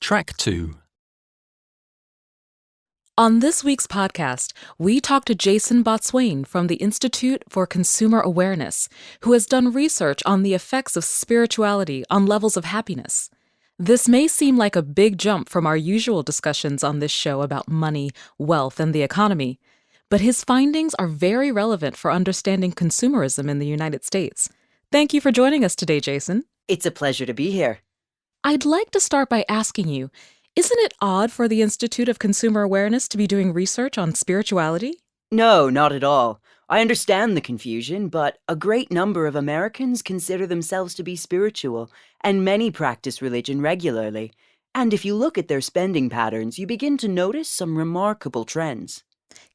Track 2. On this week's podcast, we talk to Jason Botswain from the Institute for Consumer Awareness, who has done research on the effects of spirituality on levels of happiness. This may seem like a big jump from our usual discussions on this show about money, wealth, and the economy, but his findings are very relevant for understanding consumerism in the United States. Thank you for joining us today, Jason. It's a pleasure to be here. I'd like to start by asking you, isn't it odd for the Institute of Consumer Awareness to be doing research on spirituality? No, not at all. I understand the confusion, but a great number of Americans consider themselves to be spiritual, and many practice religion regularly. And if you look at their spending patterns, you begin to notice some remarkable trends.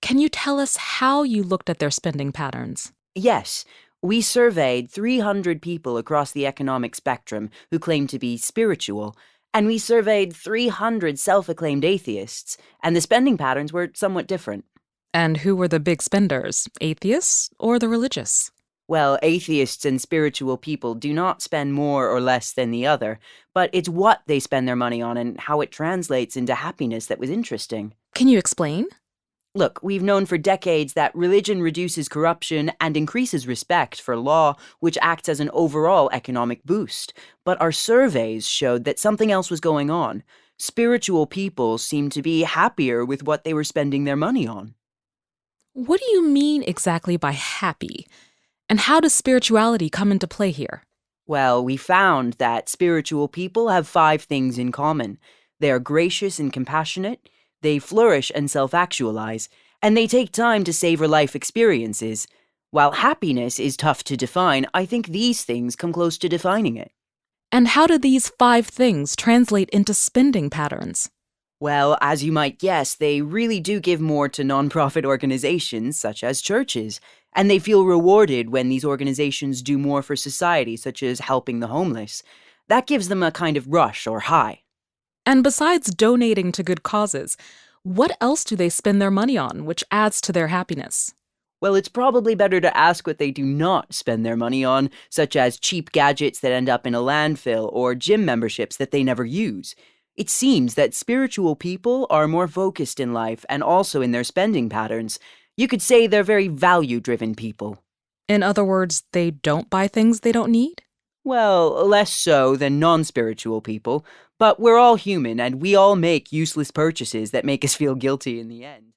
Can you tell us how you looked at their spending patterns? Yes, we surveyed 300 people across the economic spectrum who claim to be spiritual, and we surveyed 300 self-acclaimed atheists, and the spending patterns were somewhat different. And who were the big spenders, atheists or the religious? Well, atheists and spiritual people do not spend more or less than the other, but it's what they spend their money on and how it translates into happiness that was interesting. Can you explain? Look, we've known for decades that religion reduces corruption and increases respect for law, which acts as an overall economic boost. But our surveys showed that something else was going on. Spiritual people seemed to be happier with what they were spending their money on. What do you mean exactly by happy? And how does spirituality come into play here? Well, we found that spiritual people have 5 things in common. They are gracious and compassionate, they flourish and self-actualize, and they take time to savor life experiences. While happiness is tough to define, I think these things come close to defining it. And how do these 5 things translate into spending patterns? Well, as you might guess, they really do give more to nonprofit organizations such as churches, and they feel rewarded when these organizations do more for society, such as helping the homeless. That gives them a kind of rush or high. And besides donating to good causes, what else do they spend their money on, which adds to their happiness? Well, it's probably better to ask what they do not spend their money on, such as cheap gadgets that end up in a landfill or gym memberships that they never use. It seems that spiritual people are more focused in life and also in their spending patterns. You could say they're very value-driven people. In other words, they don't buy things they don't need? Well, less so than non-spiritual people, but we're all human and we all make useless purchases that make us feel guilty in the end.